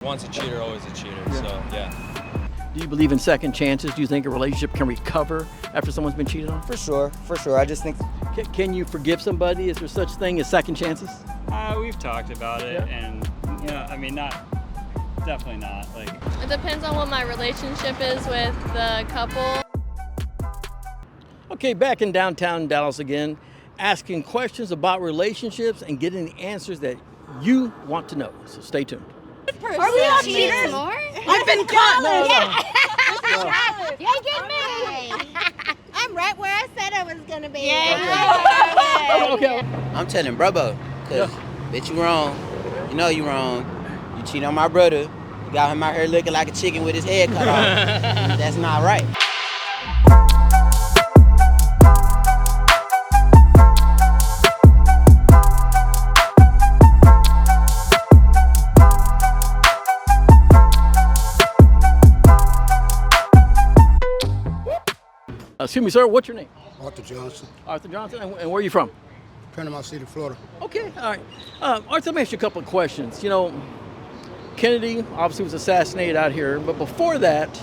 Once a cheater, always a cheater, so yeah. Do you believe in second chances? Do you think a relationship can recover after someone's been cheated on? For sure. I just think... Can you forgive somebody? Is there such thing as second chances? We've talked about it, and I mean, definitely not. Like, it depends on what my relationship is with the couple. Okay, back in downtown Dallas again, asking questions about relationships and getting the answers that you want to know. So stay tuned. Are we all cheaters? I've been caught. No. You get me. I'm right where I said I was gonna be. Okay. I'm telling Brubbo, cause bitch, you wrong. You know you wrong. You cheat on my brother. You got him out here looking like a chicken with his head cut off. That's not right. Excuse me, sir, what's your name? Arthur Johnson, Arthur Johnson, and where are you from? Panama City, Florida. Okay, all right. Arthur, let me ask you a couple of questions. You know, Kennedy obviously was assassinated out here, but before that,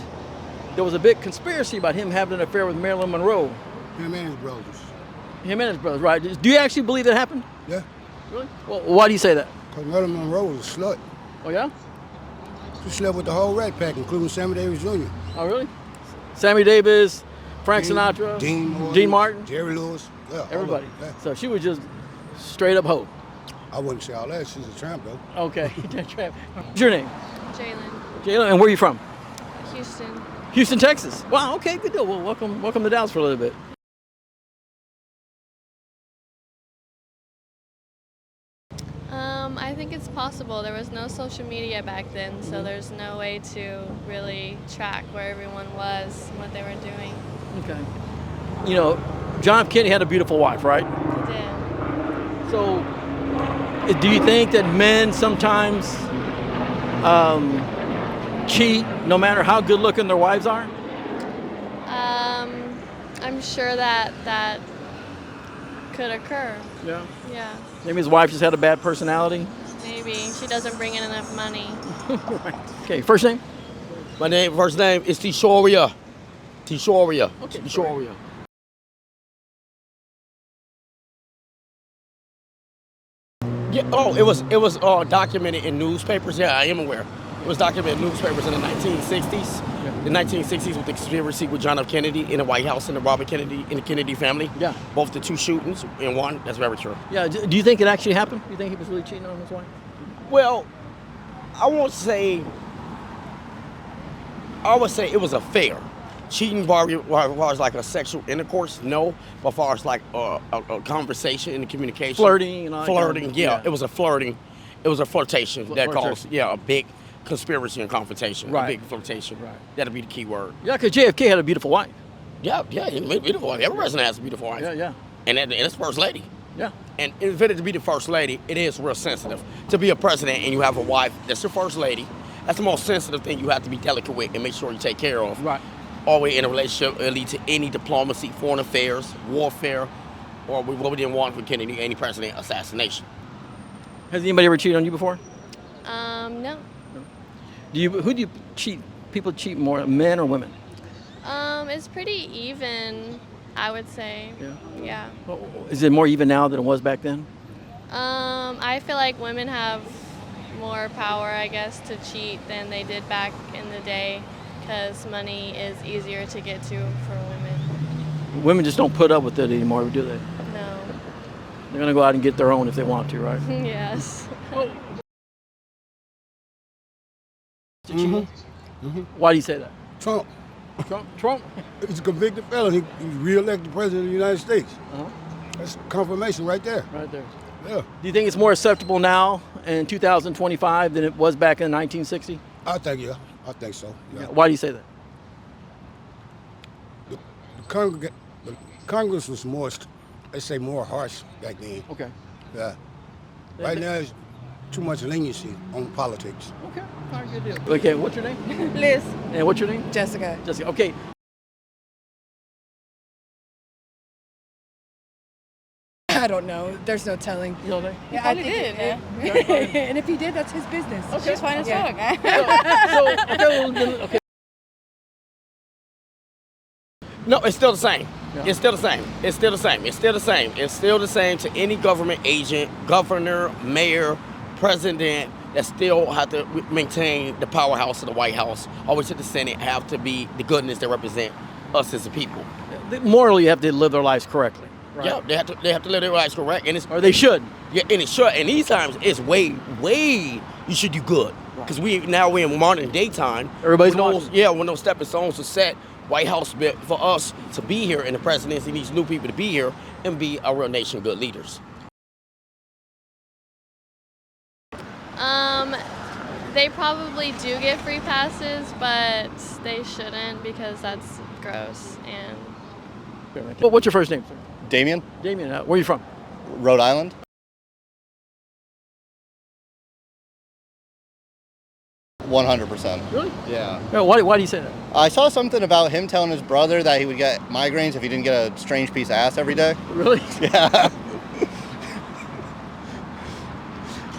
there was a big conspiracy about him having an affair with Marilyn Monroe. Him and his brothers. Him and his brothers, right? Do you actually believe that happened? Yeah, Really? Well, why do you say that? because Marilyn Monroe was a slut. Oh, yeah? She slept with the whole Rat Pack, including Sammy Davis Jr., Oh, really? Sammy Davis, Frank Sinatra, Dean Martin, Jerry Lewis, yeah, all of everybody. them, yeah. So she was just straight up hoe. I wouldn't say all that. She's a tramp, though. Okay. What's your name? Jaylen, Jaylen, and where are you from? Houston. Houston, Texas. Wow, okay, good deal. Well, welcome to Dallas for a little bit. I think it's possible. There was no social media back then, so there's no way to really track where everyone was and what they were doing. Okay. You know, John F. Kennedy had a beautiful wife, right? He did. So, do you think that men sometimes cheat no matter how good looking their wives are? I'm sure that could occur. Yeah. Yeah, Maybe his wife just had a bad personality? maybe. She doesn't bring in enough money. Right. Okay, first name? My first name is 𝐶𝐸𝐸. 𝐶𝐸𝐸. Okay. 𝐶𝐸𝐸. Yeah. Oh, it was documented in newspapers. Yeah, I am aware. It was documented in newspapers in the 1960s. Yeah. The 1960s with the conspiracy with John F. Kennedy in the White House and the Robert Kennedy and the Kennedy family. Yeah. Both the two shootings in one. That's very true. Yeah, do you think it actually happened? Do you think he was really cheating on his wife? Well, I would say it was a fair. Cheating as far as like a sexual intercourse, no. But as far as like a conversation and communication. Flirting and all that kind of Flirting, stuff, yeah. yeah. It was a flirting. It was a flirtation that Flirtation. caused, a big conspiracy and confrontation. Right. A big flirtation. Right. That'd be the key word. Yeah, because JFK had a beautiful wife. Yeah, he made a beautiful wife. Every president has a beautiful wife. Yeah. And it's first lady. Yeah. And in order to be the first lady, it is real sensitive. To be a president and you have a wife that's your first lady, that's the most sensitive thing you have to be delicate with and make sure you take care of. Right. Always in a relationship, it leads to any diplomacy, foreign affairs, warfare, or what we didn't want for Kennedy, any president assassination. Has anybody ever cheated on you before? No. Who do you cheat? People cheat more, men or women? It's pretty even, I would say. Yeah. Well, is it more even now than it was back then? I feel like women have more power, I guess, to cheat than they did back in the day, because money is easier to get to for women. Women just don't put up with it anymore, do they? No. They're gonna go out and get their own if they want to, right? Yes. Why do you say that? Trump. Trump? He's a convicted felon. He was re-elected president of the United States. Uh-huh. That's confirmation right there. Right there. Yeah. Do you think it's more acceptable now in 2025 than it was back in 1960? I think so. Yeah. Why do you say that? The Congress was more, let's say, more harsh back then. Okay. Yeah. Right now, it's too much leniency on politics. Okay. All right, good deal. Okay, what's your name? Liz. And what's your name? Jessica. Jessica. Okay. I don't know. There's no telling. You know what I Yeah, I think and if he did, that's his business. She's fine as fuck. okay. No, it's still the same. Yeah. It's still the same. It's still the same. It's still the same. It's still the same to any government agent, governor, mayor, president that still have to maintain the powerhouse of the White House. Always at the Senate have to be the goodness that represent us as a people. Morally, you have to live their lives correctly. Right? Yeah, they have to live their lives correct, and it's Or they should. yeah, and it should. And these times it's way you should do good because we're in modern day time. Everybody's when watching. when those stepping stones are set. White House built for us to be here, and the presidency needs new people to be here and be a real nation of good leaders. They probably do get free passes, but they shouldn't because that's gross. And What's your first name, sir? Damian, Damian. Where are you from? Rhode Island. $100%. Really? Yeah. No, why do you say that? I saw something about him telling his brother that he would get migraines if he didn't get a strange piece of ass every day. Really? Yeah.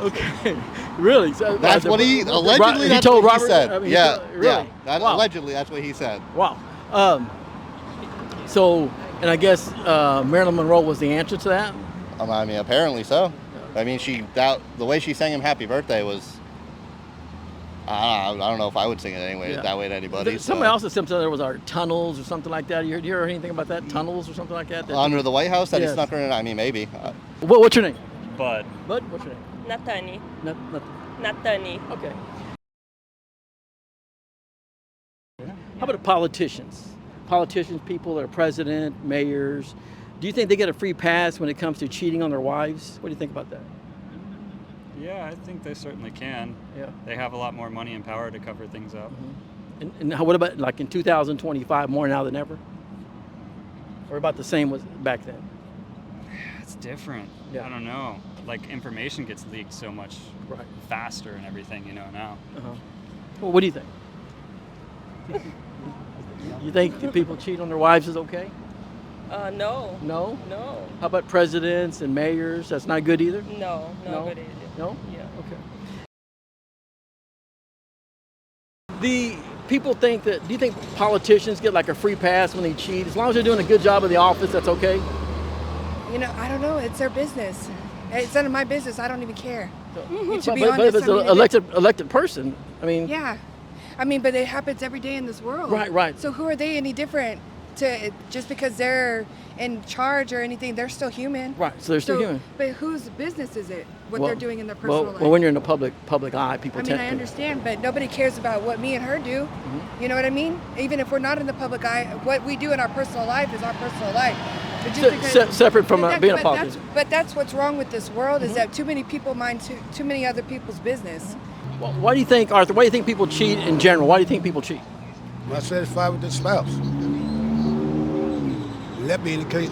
Okay. Really? So, That's what he allegedly. He That's told what Robert. he said. I mean, Yeah. really? Yeah. Wow. Allegedly, that's what he said. Wow. So, and I guess Marilyn Monroe was the answer to that. I mean, apparently so. I mean, the way she sang him "Happy Birthday" was. I don't know if I would sing it anyway that way to anybody. Somebody else said something. There was our tunnels or something like that. You heard anything about that? Tunnels or something like that? Under the White House that Yes. he snuck her in. I mean, maybe. What's your name? Bud. Bud. What's your name? Natani. Natani. Natani. Okay. How about the politicians? Politicians, people that are president, mayors. Do you think they get a free pass when it comes to cheating on their wives? What do you think about that? Yeah, I think they certainly can. Yeah. They have a lot more money and power to cover things up. And what about like in 2025, more now than ever? Or about the same as back then? It's different. Yeah. I don't know. Like information gets leaked so much faster and everything, now. Well, what do you think? You think that people cheat on their wives is okay? No. No? No. How about presidents and mayors? That's not good either? No. No? Good idea. No? Yeah. Okay. Do you think politicians get like a free pass when they cheat? As long as they're doing a good job in the office, that's okay? I don't know. It's their business. It's none of my business. I don't even care. To be But if honest, it's an elected person, I mean... Yeah. But it happens every day in this world. Right. So who are they any different just because they're in charge or anything? They're still human. Right, so they're still human. But whose business is it, what they're doing in their personal life? Well, when you're in the public eye, people tend to... I understand, but nobody cares about what me and her do. Mm-hmm. You know what I mean? Even if we're not in the public eye, what we do in our personal life is our personal life. But separate from being a politician. But that's what's wrong with this world is that too many people mind too many other people's business. Well, why do you think, Arthur, why do you think people cheat in general? Why do you think people cheat? I'm not satisfied with their spouse. And that being the case,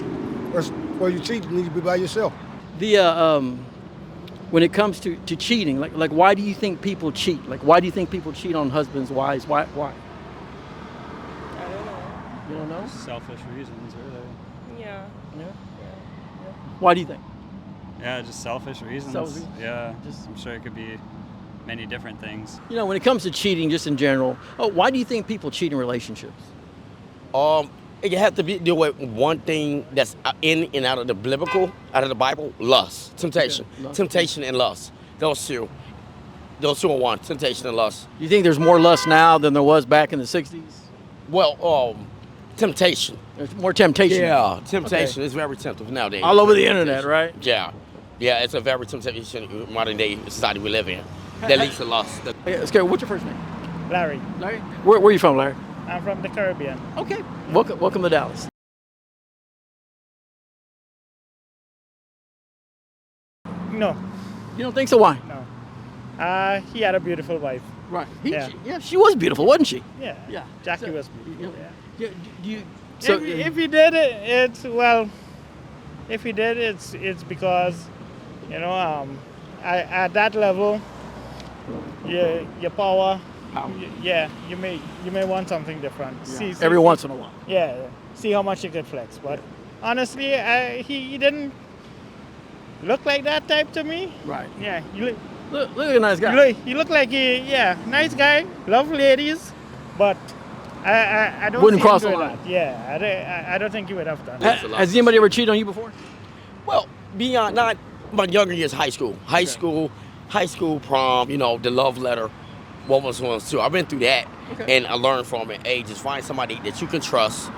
before you cheat, you need to be by yourself. When it comes to cheating, like why do you think people cheat? Like why do you think people cheat on husbands, wives? Why? I don't know. You don't know? Selfish reasons, really. Yeah. Why do you think? Yeah, just selfish reasons. Selfish? Yeah, I'm sure it could be many different things. When it comes to cheating, just in general, why do you think people cheat in relationships? It have to deal with one thing that's in and out of the biblical, out of the Bible: lust, temptation, temptation and lust. Those two are one: temptation and lust. Do you think there's more lust now than there was back in the '60s? Well, temptation. There's more temptation. Yeah, temptation is very tempting nowadays. All over the internet, right? Yeah, it's a very temptation in modern day society we live in. That leads to lust. Okay, what's your first name? Larry. Larry? Where are you from, Larry? I'm from the Caribbean. Okay. Welcome to Dallas. No. You don't think so? Why? No. He had a beautiful wife. Right. She was beautiful, wasn't she? Yeah. Yeah. Jackie was beautiful. If he did it, if he did, it's because, at that level, your power. You may want something different. Yeah. Every once in a while. Yeah, see how much you could flex. But honestly, he didn't look like that type to me. Right. Yeah, Look at a nice guy. You look like nice guy, love ladies, but I don't Wouldn't see him cross the doing line. that. Yeah, I don't think you would have done. Has anybody ever cheated on you before? Well, beyond not my younger years, high school, prom, the love letter, what was one too. I've been through that, and I learned from it. Hey, just find somebody that you can trust,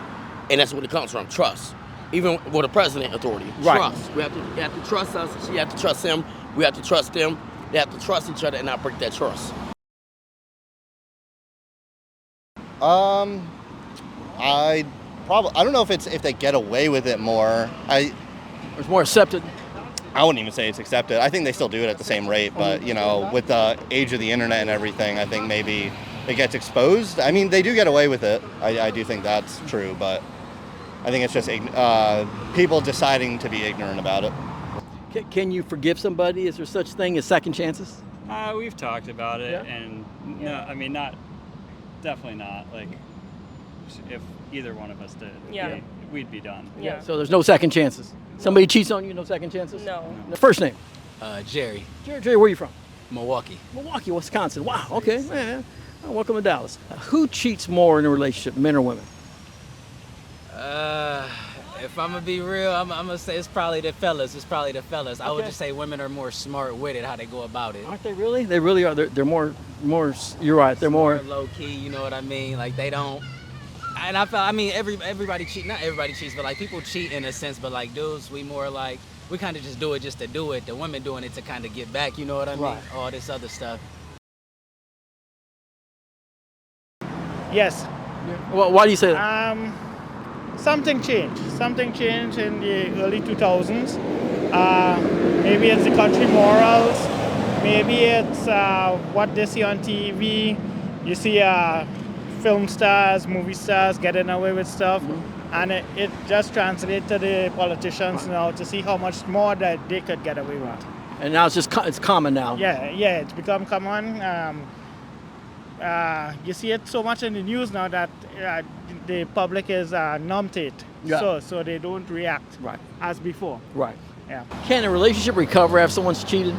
and that's what it comes from, trust. Even with a president authority, trust. You have to trust us. She have to trust him. We have to trust them. They have to trust each other and not break that trust. I don't know if they get away with it more. It's more accepted. I wouldn't even say it's accepted. I think they still do it at the same rate, but with the age of the internet and everything, I think maybe it gets exposed. I mean, they do get away with it. I do think that's true, but I think it's just people deciding to be ignorant about it. Can you forgive somebody? Is there such thing as second chances? We've talked about it, and no, I mean, definitely not. Like, if either one of us did, we'd be done. Yeah. So there's no second chances. Somebody cheats on you, no second chances? No. First name? Jerry. Jerry, where are you from? Milwaukee. Milwaukee, Wisconsin. Wow, okay, man. Welcome to Dallas. Who cheats more in a relationship, men or women? If I'm gonna be real, I'm gonna say it's probably the fellas. I would just say women are more smart with it, how they go about it. Aren't they really? They really are. They're more. You're right. They're more low key. You know what I mean? Like they don't. And I mean, everybody cheat. Not everybody cheats, but like people cheat in a sense. But like dudes, we more like we kind of just do it just to do it. The women doing it to kind of get back. You know what I mean? Right. All this other stuff. Yes. Well, why do you say that? Something changed. Something changed in the early 2000s. Maybe it's the country morals. Maybe it's what they see on TV. You see film stars, movie stars getting away with stuff. And it just translates to the politicians now to see how much more that they could get away with. And now it's common now. Yeah, it's become common. You see it so much in the news now that the public is numb to it. Yeah. So they don't react as before. Right. Yeah. Can a relationship recover after someone's cheated?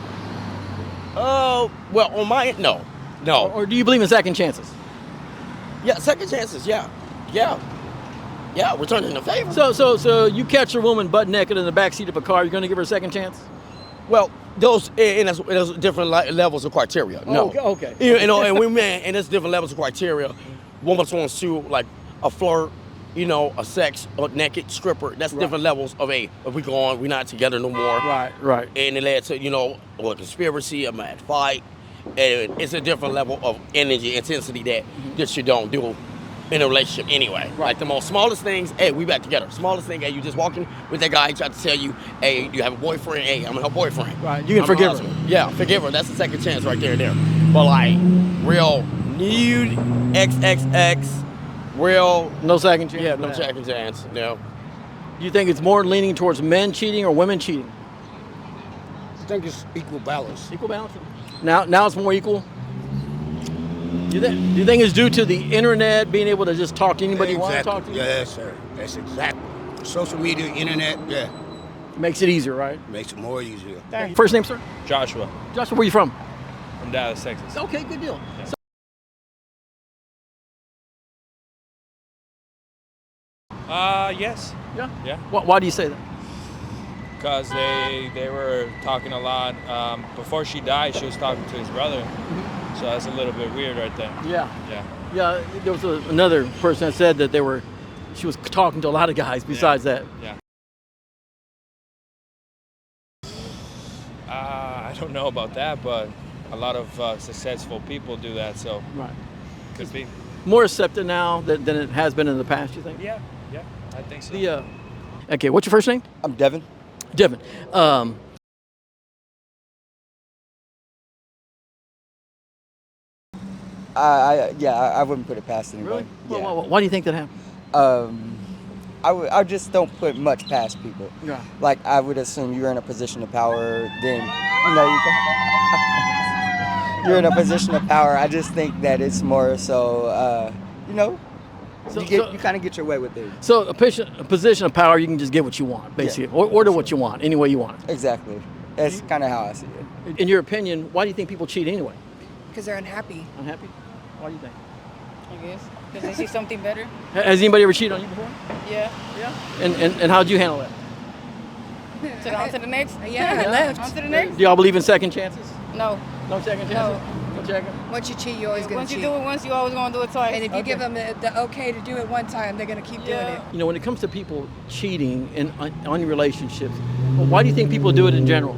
Well, on my no. Or do you believe in second chances? Yeah, second chances. Yeah. Returning the favor. So you catch a woman butt naked in the backseat of a car, you're going to give her a second chance? Well, those different levels of criteria. No. Okay. And we men, and there's different levels of criteria. Woman wants to like a flirt, a sex, a naked stripper. That's different levels of if we go on, we're not together no more. Right. And it led to a conspiracy, a mad fight, and it's a different level of energy, intensity that you don't do in a relationship anyway. Right. Like the most smallest things, hey, we back together. Smallest thing, hey, you just walking with that guy, he tried to tell you, hey, you have a boyfriend, hey, I'm her boyfriend. Right, you can forgive her. Yeah, forgive her. That's the second chance right there. But like, real nude, XXX, real. No second chance. Yeah, no second chance. No. Do you think it's more leaning towards men cheating or women cheating? I think it's equal balance. Equal balance? Now it's more equal? Do you think it's due to the internet, being able to just talk to anybody you want to talk to? Yes, sir. That's exactly. Social media, internet, Makes it easier, right? makes it more easier. First name, sir? Joshua Joshua, where you from? from Dallas, Texas. Okay, good deal. Yes. Yeah. Why do you say that? Because they were talking a lot. Before she died, she was talking to his brother. So that's a little bit weird right there. Yeah, there was another person that said that she was talking to a lot of guys besides that. Yeah. I don't know about that, but a lot of successful people do that, so could be. More accepted now than it has been in the past, you think? Yeah, I think so. Okay, what's your first name? I'm Devin. Devin. I wouldn't put it past anybody. Really? Yeah. Why do you think that happened? I just don't put much past people. Yeah. Like I would assume you're in a position of power, then you're in a position of power. I just think that it's more so, So, you kind of get your way with it. So a position of power, you can just get what you want, basically, Yeah. or order what you want, any way you want. Exactly. That's kind of how I see it. In your opinion, why do you think people cheat anyway? Because they're unhappy. Unhappy? Why do you think? I guess because they see something better. Has anybody ever cheated on you before? Yeah. And how'd you handle that? On to the next. Yeah, I left. On to the next. Do y'all believe in second chances? No. No second chances? No second? Once you cheat, you're always going Once to you cheat. do it once, you always gonna do it twice. And if you give them the okay to do it one time, they're going to keep doing it. You know, when it comes to people cheating on relationships, well, why do you think people do it in general?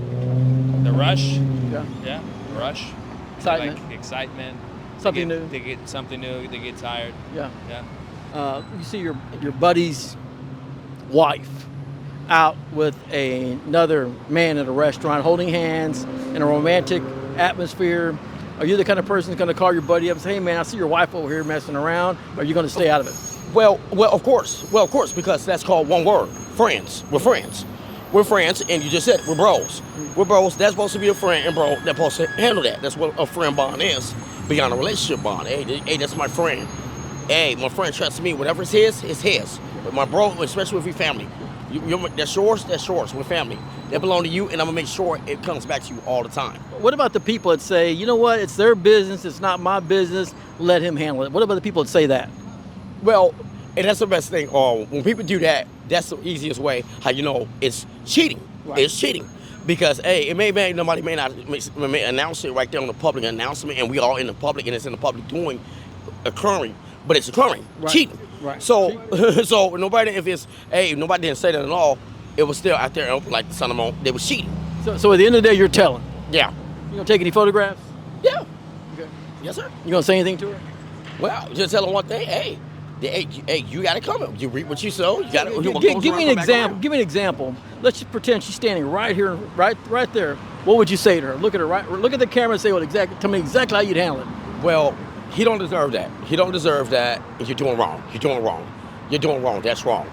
The rush. Yeah. Yeah. Rush. Excitement. Like excitement. Something They new. They get something new. They get tired. Yeah. Yeah. You see your buddy's wife out with another man at a restaurant holding hands in a romantic atmosphere. Are you the kind of person that's going to call your buddy up and say, hey man, I see your wife over here messing around, or are you going to stay out of it? Well, of course, because that's called one word, friends. We're friends. We're friends, and you just said it, we're bros. We're bros. That's supposed to be a friend, and bro, that's supposed to handle that. That's what a friend bond is, beyond a relationship bond. Hey, that's my friend. Hey, my friend trusts me. Whatever it's his. But my bro, especially with your family, that's yours. We're family. They belong to you, and I'm gonna make sure it comes back to you all the time. What about the people that say, you know what, it's their business, it's not my business, let him handle it? What about the people that say that? Well, and that's the best thing. When people do that, that's the easiest way how you know it's cheating. Right. It's cheating. Because, hey, nobody may not announce it right there on the public announcement, and we all in the public, and it's in the public occurring, but it's occurring. Right. Cheating. Right. So nobody, nobody didn't say that at all, it was still out there open like the sun of the moon. They were cheating. So at the end of the day, you're telling? Yeah. You gonna take any photographs? Yeah. Okay. Yes, sir. You gonna say anything to her? Well, just tell them one thing. Hey, you gotta come. You reap what you sow. You gotta. Give me an example. Give me an example. Let's just pretend she's standing right here, right there. What would you say to her? Look at her. Look at the camera and say tell me exactly how you'd handle it. Well, he don't deserve that. He don't deserve that. And you're doing wrong. You're doing wrong. You're doing wrong. That's wrong.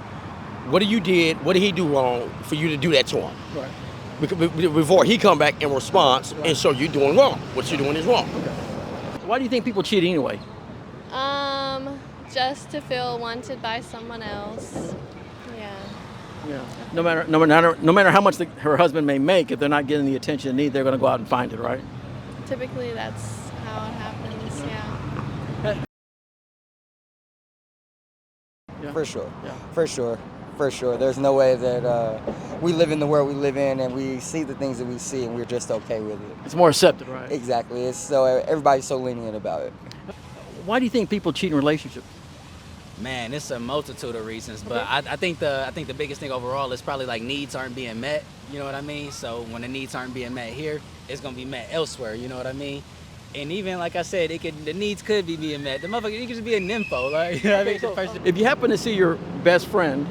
What did he do wrong for you to do that to him? Right. Before he come back in response and show you doing wrong. What you're doing is wrong. Okay. Why do you think people cheat anyway? Just to feel wanted by someone else. Yeah. Yeah. No matter how much her husband may make, if they're not getting the attention they need, they're going to go out and find it, right? Typically, that's how it happens. Yeah. Yeah. For sure. Yeah. For sure. There's no way that we live in the world we live in and we see the things that we see and we're just okay with it. It's more accepted, right? Exactly. It's so everybody's so lenient about it. Why do you think people cheat in relationships? Man, it's a multitude of reasons, but I think the biggest thing overall is probably like needs aren't being met. You know what I mean? So when the needs aren't being met here, it's gonna be met elsewhere. You know what I mean? And even like I said, the needs could be being met. The motherfucker, it could just be a nympho, like you know what I mean? If you happen to see your best friend,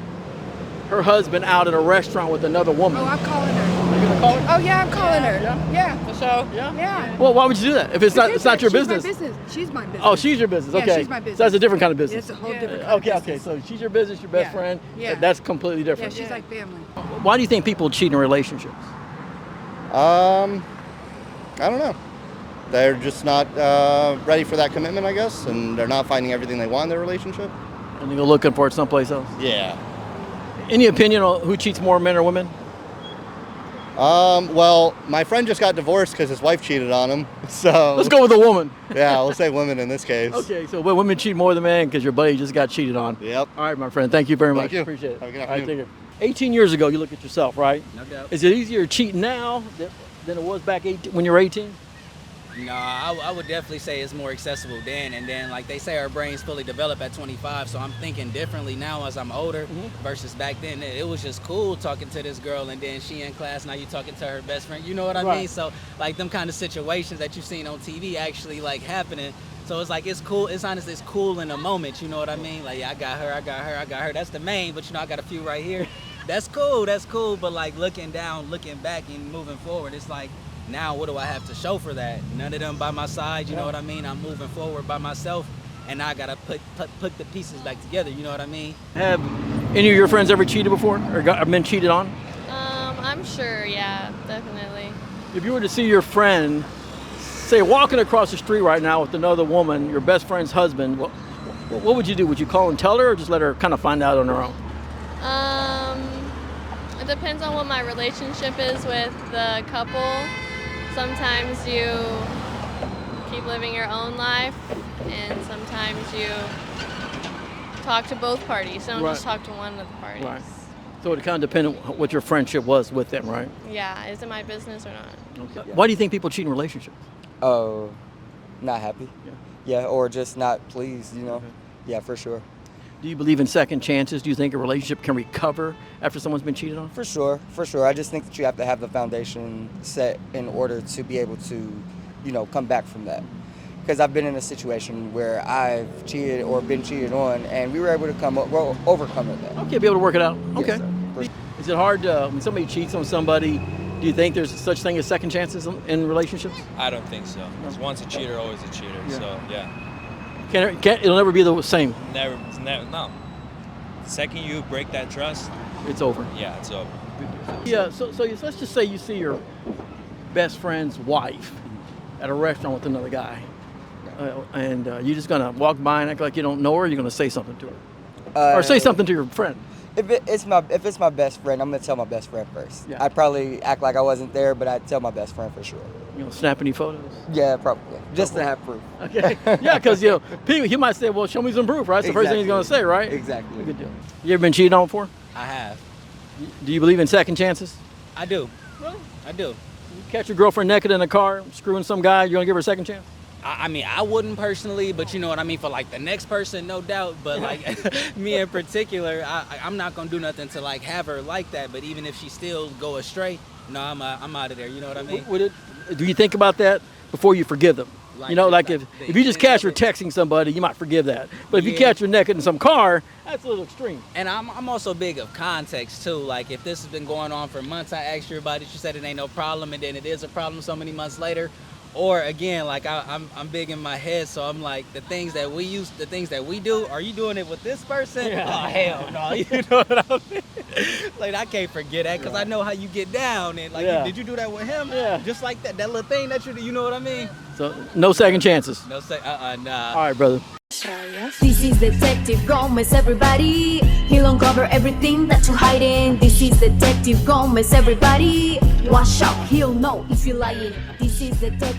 her husband out at a restaurant with another woman. Oh, I'm calling her. Are you gonna call her? Oh yeah, I'm calling her. Yeah. For sure. Yeah. Well, why would you do that? If it's not your business. She's my business. She's my business. Oh, she's your business. Yeah, Okay. she's my business. So that's a different kind of business. It's a whole different kind of business. Okay. So she's your business, your best friend. Yeah. That's completely different. Yeah, she's like family. Why do you think people cheat in relationships? I don't know. They're just not ready for that commitment, I guess, and they're not finding everything they want in their relationship. And they go looking for it someplace else. Yeah. Any opinion on who cheats more, men or women? Well, my friend just got divorced because his wife cheated on him. So let's go with a woman. Yeah, we'll say women in this case. Okay, so women cheat more than men because your buddy just got cheated on. Yep. All right, my friend. Thank you very much. Thank you. Appreciate it. Have a good All right, afternoon. take care. 18 years ago, you look at yourself, right? No doubt. Is it easier to cheat now than it was back when you were 18? No, I would definitely say it's more accessible then. And then, like they say, our brains fully develop at 25. So I'm thinking differently now as I'm older versus back then. It was just cool talking to this girl, and then she in class. Now you talking to her best friend. You know what I mean? So like them kind of situations that you've seen on TV actually like happening. So it's like it's cool. It's honestly it's cool in the moment. You know what I mean? Like yeah, I got her. That's the main. But you know I got a few right here. That's cool. But like looking down, looking back, and moving forward, it's like. Now, what do I have to show for that? None of them by my side, you know what I mean? I'm moving forward by myself, and now I gotta put the pieces back together, you know what I mean? Have any of your friends ever cheated before, or been cheated on? I'm sure, yeah, definitely. If you were to see your friend, say, walking across the street right now with another woman, your best friend's husband, What would you do? Would you call and tell her, or just let her kind of find out on her own? It depends on what my relationship is with the couple. Sometimes you keep living your own life, and sometimes you talk to both parties. Don't just talk to one of the parties. Right. So it kind of depended on what your friendship was with them, right? Yeah, is it my business or not? Okay. Why do you think people cheat in relationships? Oh, not happy. Yeah, or just not pleased, you know. Okay. Yeah, for sure. Do you believe in second chances? Do you think a relationship can recover after someone's been cheated on? For sure. I just think that you have to have the foundation set in order to be able to, you know, come back from that. Because I've been in a situation where I've cheated or been cheated on, and we were able to overcome it. Okay, be able to work it out. Okay. Yes, sir. Is it hard when somebody cheats on somebody? Do you think there's such thing as second chances in relationships? I don't think so. Because once a cheater, always a cheater. Yeah. So yeah. It'll never be the same. Never. No. The second you break that trust, it's over. Yeah, it's over. Yeah. So let's just say you see your best friend's wife at a restaurant with another guy, and you're just gonna walk by and act like you don't know her. Or you're gonna say something to her, or say something to your friend. If it's my best friend, I'm gonna tell my best friend first. Yeah. I'd probably act like I wasn't there, but I'd tell my best friend for sure. You know, snap any photos? Yeah, probably. Just to have proof. Okay. Yeah, because people, he might say, "Well, show me some proof," right? That's the first thing he's gonna say, right? Exactly. Good deal. You ever been cheated on before? I have. Do you believe in second chances? I do. Really? I do. You catch your girlfriend naked in a car, screwing some guy, you're gonna give her a second chance? I mean, I wouldn't personally, but you know what I mean? For like the next person, no doubt. But like me in particular, I'm not gonna do nothing to like have her like that. But even if she still go astray, no, I'm out of there. You know what I mean? Do you think about that before you forgive them? Like, you know, like if you just catch her texting somebody, you might forgive that. But if you catch her naked in some car, that's a little extreme. And I'm also big of context too. Like if this has been going on for months, I asked her about it. She said it ain't no problem, and then it is a problem so many months later. Or again, like I'm big in my head, so I'm like the things that we do. Are you doing it with this person? Yeah. Oh hell no! You know what I mean? Like I can't forget that because I know how you get down. And like, did you do that with him? Yeah. Just like that little thing that you know what I mean? So no second chances. No nah. All right, brother. This is Detective Gomez, everybody. He'll uncover everything that you're hiding. This is Detective Gomez, everybody. Watch out, he'll know if you're lying. This is Detective